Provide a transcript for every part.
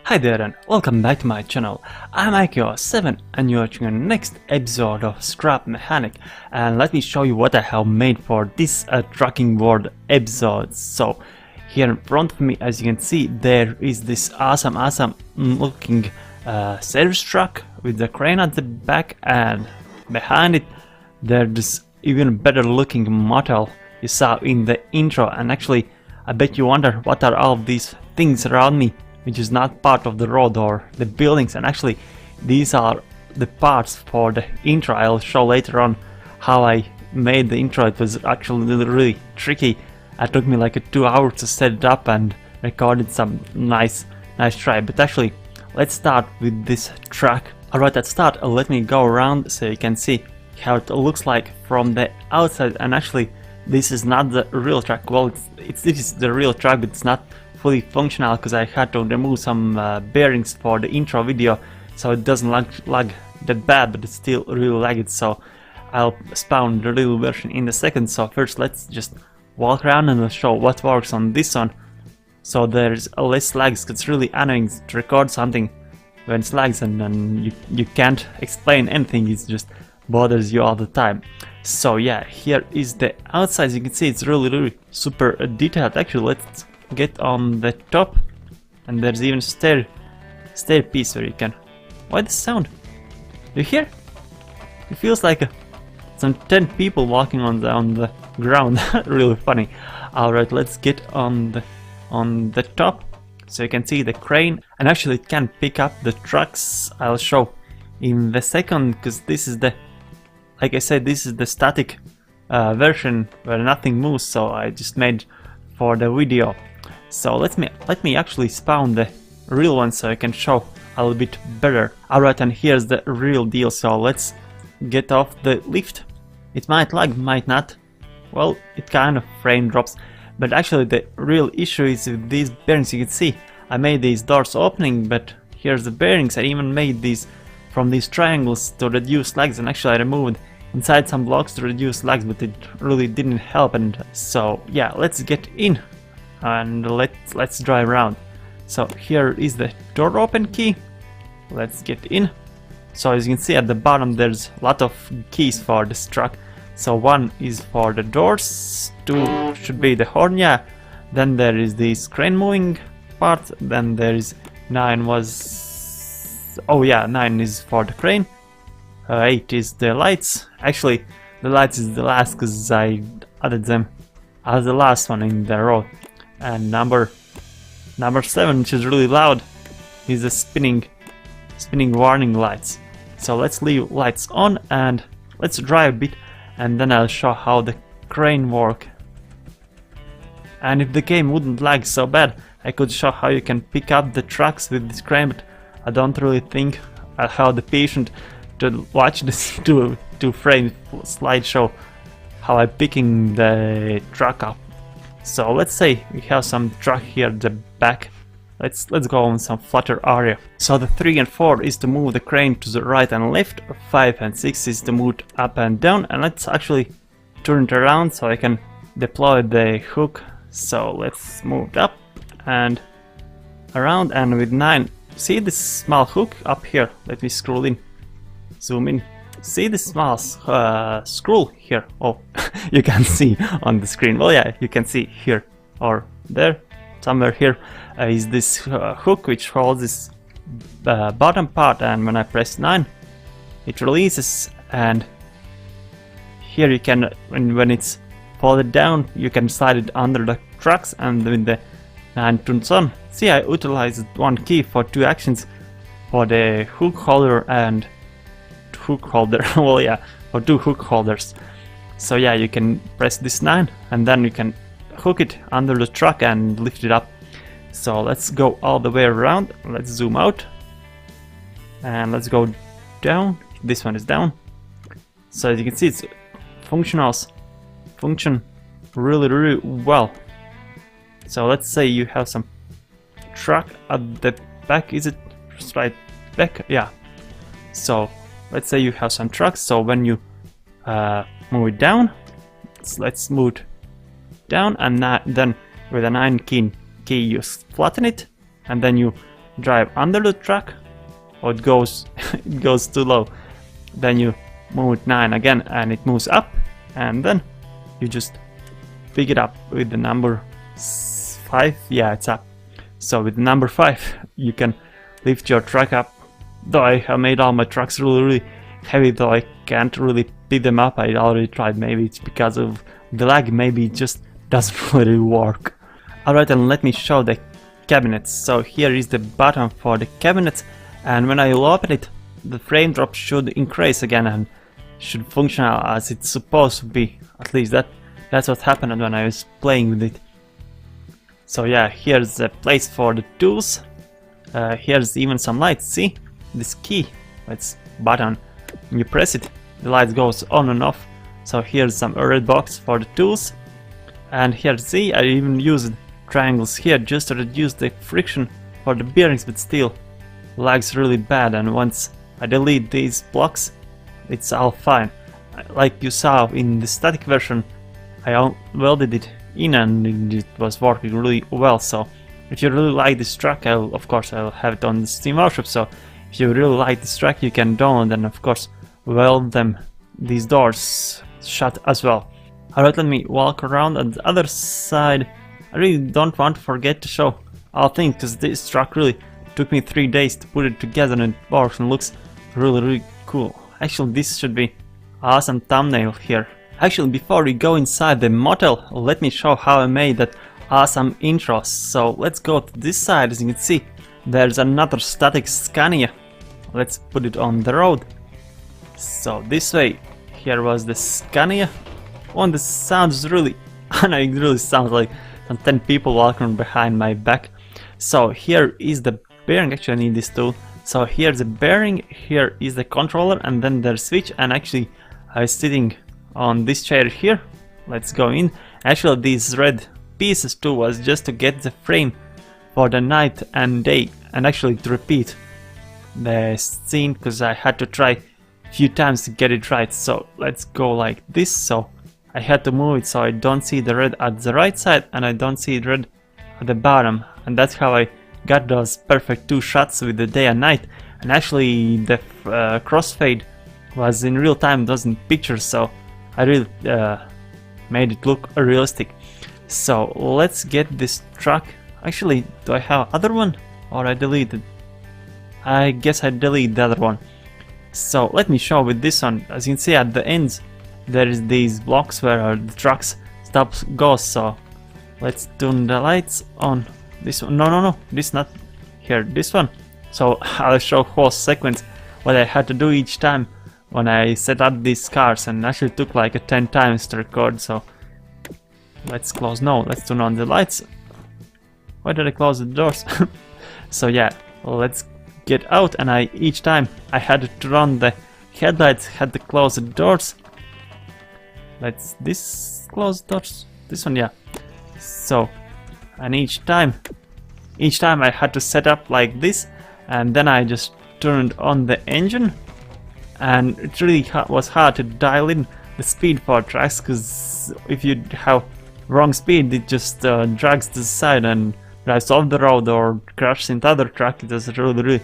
Hi there and welcome back to my channel. I'm P.S and you're watching the next episode of Scrap Mechanic, and let me show you what I have made for this trucking world episode. So here in front of me, as you can see, there is this awesome looking service truck with the crane at the back, and behind it there's this even better looking motel you saw in the intro. And actually I bet you wonder what are all of these things around me which is not part of the road or the buildings, and actually these are the parts for the intro. I'll show later on how I made the intro. It was actually really tricky. It took me like 2 hours to set it up and recorded some nice try. But actually let's start with this truck. Alright, at start let me go around so you can see how it looks like from the outside. And actually this is not the real truck. Well, this is the real truck, but it's not fully functional because I had to remove some bearings for the intro video, so it doesn't lag that bad, but it's still really lagged. So I'll spawn the real version in a second. So first let's just walk around and I'll show what works on this one. So there's less lags, because it's really annoying to record something when it's lags and then you can't explain anything. It just bothers you all the time. So yeah, here is the outside. As you can see, it's really super detailed. Actually, let's get on the top, and there's even stair piece where you can. Why the sound? You hear? It feels like some 10 people walking on the ground. Really funny. Alright, let's get on the top so you can see the crane, and actually it can pick up the trucks. I'll show in the second, because this is the, like I said, this is the static version where nothing moves, so I just made for the video. So let me actually spawn the real one so I can show a little bit better. Alright, and here's the real deal. So let's get off the lift. It might lag, might not. Well, it kind of frame drops, but actually the real issue is with these bearings. You can see I made these doors opening, but here's the bearings. I even made these from these triangles to reduce lags, and actually I removed inside some blocks to reduce lags, but it really didn't help. And so yeah, let's get in and let's drive around. So here is the door open key. Let's get in. So as you can see at the bottom there's a lot of keys for this truck. So one is for the doors, two should be the horn, yeah. Then there is this crane moving part. Then there is 9 was, oh yeah, 9 is for the crane. 8 is the lights. Actually the lights is the last because I added them as the last one in the row. And number 7, which is really loud, is the spinning warning lights. So let's leave lights on and let's drive a bit, and then I'll show how the crane work. And if the game wouldn't lag so bad, I could show how you can pick up the trucks with this crane, but I don't really think I'll have the patience to watch this 2-frame slideshow how I'm picking the truck up. So let's say we have some truck here at the back. Let's go on some flatter area. So the 3 and 4 is to move the crane to the right and left. 5 and 6 is to move up and down. And let's actually turn it around so I can deploy the hook. So let's move it up and around. And with 9, see this small hook up here? Let me scroll in, zoom in. See this small scroll here? Oh, you can see on the screen. Well, yeah, you can see here or there, somewhere here is this hook which holds this bottom part, and when I press 9 it releases, and here you can, when it's folded down, you can slide it under the trucks, and when the 9 turns on, see I utilized one key for 2 actions, for the hook holder and hook holder. Well, yeah, for 2 hook holders. So yeah, you can press this 9 and then you can hook it under the truck and lift it up. So let's go all the way around. Let's zoom out and let's go down. This one is down. So as you can see, it's function really well. So let's say you have some truck at the back. Is it right back? Yeah. So let's say you have some trucks, so when you move it down, let's move it down, and then with a 9 key you flatten it, and then you drive under the truck, or it goes it goes too low. Then you move it 9 again and it moves up, and then you just pick it up with the number 5. Yeah, it's up. So with the number 5 you can lift your truck up. Though I have made all my trucks really heavy, though I can't really pick them up. I already tried. Maybe it's because of the lag, maybe it just doesn't really work. Alright, and let me show the cabinets. So here is the button for the cabinets, and when I will open it, the frame drop should increase again and should function as it's supposed to be. At least that's what happened when I was playing with it. So yeah, here's the place for the tools. Here's even some lights. See this key? It's button. When you press it, the light goes on and off. So here's some red box for the tools, and here, see, I even used triangles here just to reduce the friction for the bearings, but still lags really bad. And once I delete these blocks, it's all fine. Like you saw in the static version, I welded it in and it was working really well. So if you really like this track, of course I'll have it on the Steam Workshop. So if you really like this track, you can download and of course weld these doors shut as well. Alright, let me walk around on the other side. I really don't want to forget to show all things, because this truck really took me 3 days to put it together, and it works and looks really cool. Actually, this should be awesome thumbnail here. Actually, before we go inside the motel, let me show how I made that awesome intro. So let's go to this side. As you can see, there's another static Scania. Let's put it on the road. So this way, here was the Scania. One, this sounds really, and it really sounds like some 10 people walking behind my back. So here is the bearing. Actually, I need this tool. So here's the bearing, here is the controller, and then there's switch. And actually, I was sitting on this chair here. Let's go in. Actually, these red pieces too was just to get the frame for the night and day, and actually to repeat the scene, because I had to try a few times to get it right. So let's go like this. So I had to move it so I don't see the red at the right side and I don't see the red at the bottom, and that's how I got those perfect 2 shots with the day and night. And actually the crossfade was in real time, doesn't pictures, so I really made it look realistic. So let's get this truck. Actually, do I have other one, or I deleted? I guess I deleted the other one. So let me show with this one. As you can see at the ends, there is these blocks where the trucks goes. So let's turn the lights on. This one, no, this not here, this one. So I'll show whole sequence what I had to do each time when I set up these cars, and actually took like 10 times to record. So let's close. No, let's turn on the lights. Why did I close the doors? So yeah, let's get out, and each time I had to turn on the headlights, had to close the doors. Let's close doors. This one, yeah. So, and each time I had to set up like this, and then I just turned on the engine, and it really was hard to dial in the speed for tracks, because if you have wrong speed, it just drags to the side and drives off the road or crashes into other truck. It was really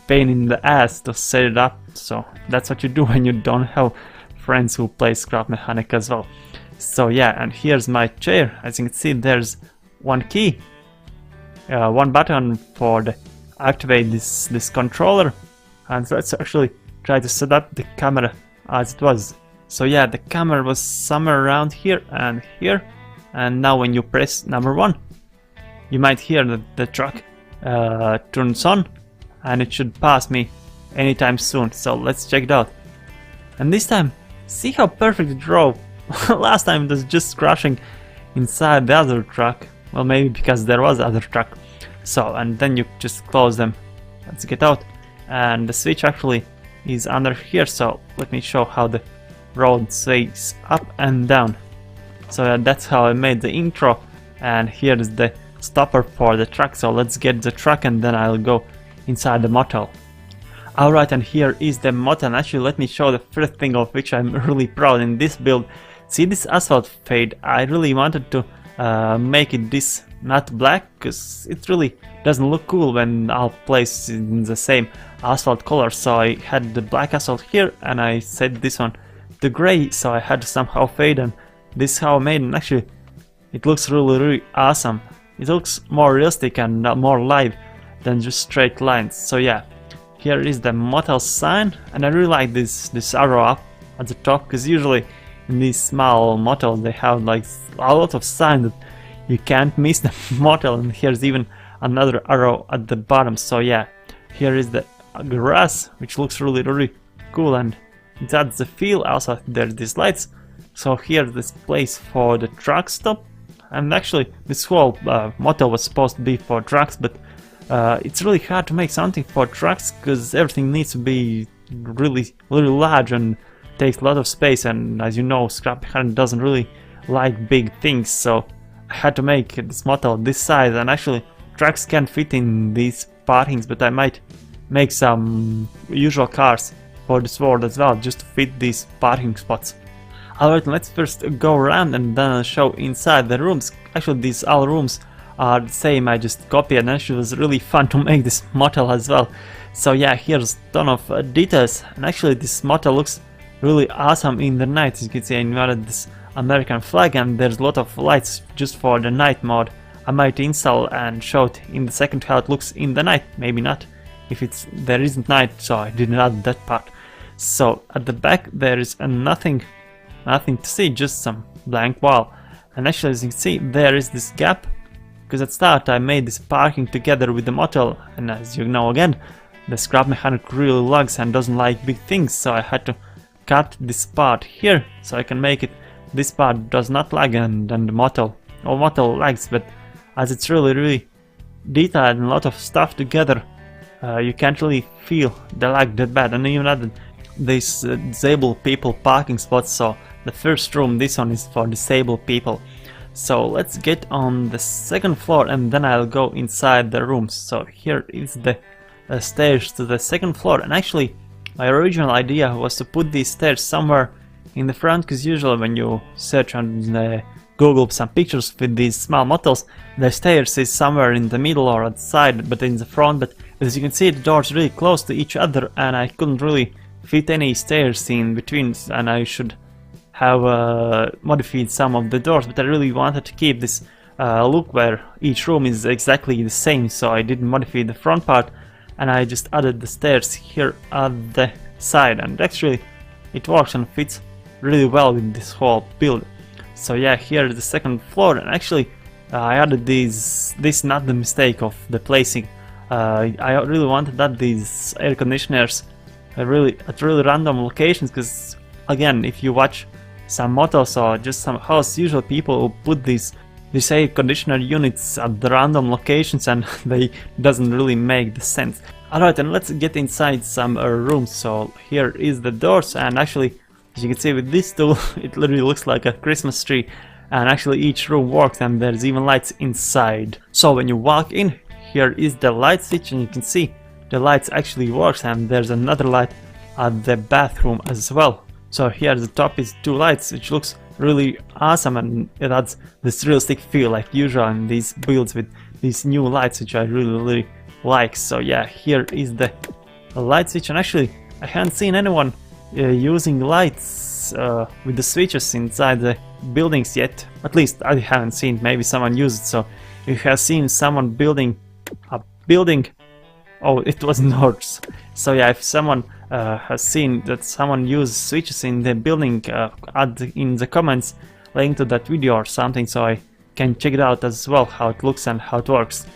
pain in the ass to set it up. So that's what you do when you don't have friends who play Scrap Mechanic as well. So yeah, and here's my chair. As you can see, there's one key, one button for activate this controller, and so let's actually try to set up the camera as it was. So yeah, the camera was somewhere around here and here, and now when you press number 1, you might hear that the truck turns on, and it should pass me anytime soon. So let's check it out. And this time, see how perfect it drove. Last time it was just crashing inside the other truck. Well, maybe because there was other truck. So, and then you just close them. Let's get out. And the switch actually is under here. So let me show how the road sways up and down. So that's how I made the intro. And here is the stopper for the truck. So let's get the truck, and then I'll go inside the motel. Alright, and here is the motel. Actually, let me show the first thing of which I'm really proud in this build. See this asphalt fade? I really wanted to make it this not black, because it really doesn't look cool when all placed in the same asphalt color. So I had the black asphalt here and I set this one to gray, so I had to somehow fade, and this is how I made it. And actually it looks really awesome. It looks more realistic and more live than just straight lines. So yeah, here is the Motel sign, and I really like this arrow up at the top, because usually in these small motels they have like a lot of signs that you can't miss the motel, and here's even another arrow at the bottom. So yeah, here is the grass, which looks really cool, and that's the feel. Also there's these lights. So here's this place for the truck stop, and actually this whole motel was supposed to be for trucks, but it's really hard to make something for trucks because everything needs to be really large and takes a lot of space, and as you know, Scrap Mechanic doesn't really like big things, so I had to make this motel this size. And actually trucks can fit in these parkings, but I might make some usual cars for this world as well, just to fit these parking spots. Alright, let's first go around and then I'll show inside the rooms. Actually these all rooms are the same, I just copied, and actually it was really fun to make this motel as well. So yeah, here's a ton of details, and actually this motel looks really awesome in the night. As you can see, I invented this American flag, and there's a lot of lights just for the night mode. I might install and show it in the second how it looks in the night, maybe not, if there isn't night, so I didn't add that part. So at the back there is nothing to see, just some blank wall. And actually, as you can see, there is this gap, because at start I made this parking together with the motel, and as you know, again, the Scrap Mechanic really lags and doesn't like big things, so I had to cut this part here so I can make it this part does not lag, and the motel lags, but as it's really detailed and a lot of stuff together, you can't really feel the lag that bad. And even added this disabled people parking spots, so the first room, this one is for disabled people. So let's get on the second floor and then I'll go inside the rooms. So here is the stairs to the second floor, and actually my original idea was to put these stairs somewhere in the front, because usually when you search on Google some pictures with these small motels, the stairs is somewhere in the middle or at the side, but in the front. But as you can see, the doors really close to each other, and I couldn't really fit any stairs in between, and I should have modified some of the doors, but I really wanted to keep this look where each room is exactly the same, so I didn't modify the front part, and I just added the stairs here at the side, and actually it works and fits really well with this whole build. So yeah, here is the second floor, and actually I added this not the mistake of the placing. I really wanted that these air conditioners at really random locations, because again, if you watch some motels or just some house, usually people will put these air conditioner units at the random locations, and they doesn't really make the sense. Alright, and let's get inside some rooms. So here is the doors, and actually, as you can see with this tool, it literally looks like a Christmas tree, and actually each room works, and there's even lights inside. So when you walk in, here is the light switch, and you can see the lights actually works, and there's another light at the bathroom as well. So here at the top is two lights, which looks really awesome, and it adds this realistic feel like usual in these builds with these new lights, which I really like. So yeah, here is the light switch, and actually I haven't seen anyone using lights with the switches inside the buildings yet. At least I haven't seen, maybe someone used it. So if you have seen someone building a building, oh, it was doors. So yeah, if someone has seen that someone used switches in the building, add in the comments link to that video or something, so I can check it out as well, how it looks and how it works.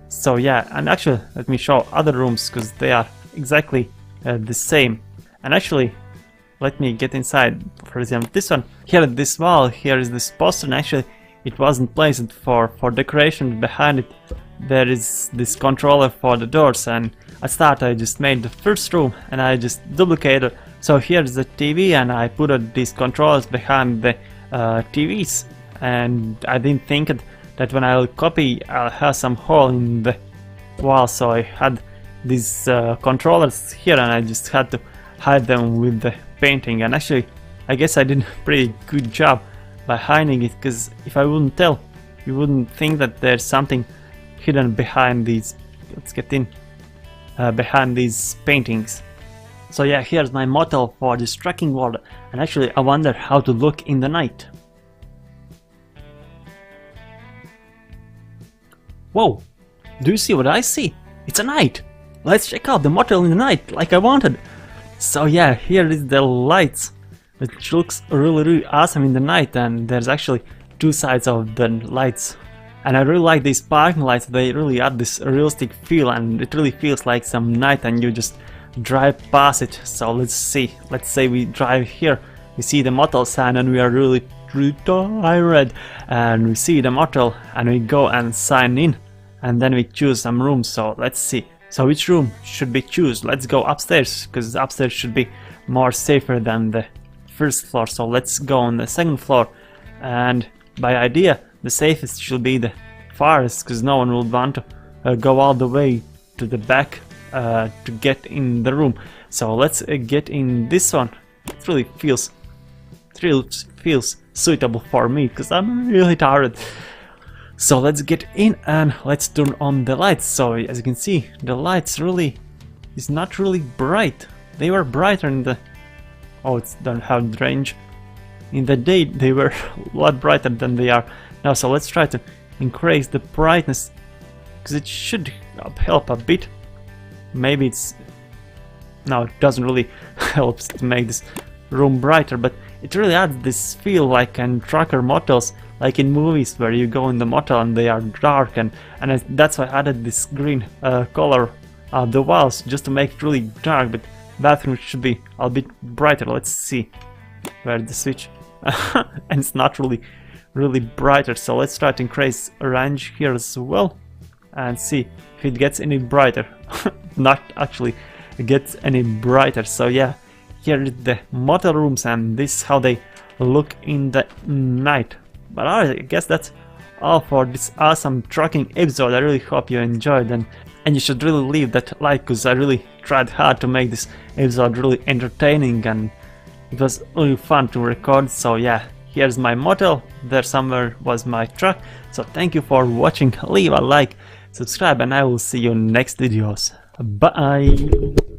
So yeah, and actually let me show other rooms, because they are exactly the same. And actually, let me get inside. For example, this one here at this wall, here is this poster, and actually it wasn't placed for decoration. Behind it there is this controller for the doors, and at start I just made the first room and I just duplicated. So here's the TV, and I put these controllers behind the TVs, and I didn't think that when I'll copy I'll have some hole in the wall, so I had these controllers here, and I just had to hide them with the painting. And actually I guess I did a pretty good job by hiding it, because if I wouldn't tell You wouldn't think that there's something hidden behind these. Let's get in behind these paintings. So yeah, here's my motel for this trekking world, and actually I wonder how to look in the night. Whoa, do you see what I see? It's a night! Let's check out the motel in the night, like I wanted! So yeah, here is the lights, which looks really awesome in the night, and there's actually two sides of the lights. And I really like these parking lights, they really add this realistic feel, and it really feels like some night and you just drive past it. So let's see, let's say we drive here, we see the motel sign and we are really tired, and we see the motel and we go and sign in, and then we choose some rooms. So let's see, so which room should we choose? Let's go upstairs, because upstairs should be more safer than the first floor. So let's go on the second floor, and by idea the safest should be the farthest, because no one will want to go all the way to the back to get in the room. So let's get in this one. It really feels suitable for me, because I'm really tired. So let's get in and let's turn on the lights. So as you can see, the lights really is not really bright. They were brighter in the don't have the range. In the day they were a lot brighter than they are now. So let's try to increase the brightness, because it should help a bit. Maybe it's no, it doesn't really help to make this room brighter, but it really adds this feel like in trucker motels, like in movies where you go in the motel and they are dark, and that's why I added this green color the walls, just to make it really dark. But bathroom should be a bit brighter. Let's see where the switch and it's not really brighter. So let's try to increase range here as well and see if it gets any brighter. Not actually gets any brighter. So yeah, here is the motel rooms, and this is how they look in the night. But I guess that's all for this awesome trucking episode. I really hope you enjoyed, and you should really leave that like, because I really tried hard to make this episode really entertaining, and it was really fun to record. So yeah, here's my motel, there somewhere was my truck. So thank you for watching, leave a like, subscribe, and I will see you in next videos. Bye!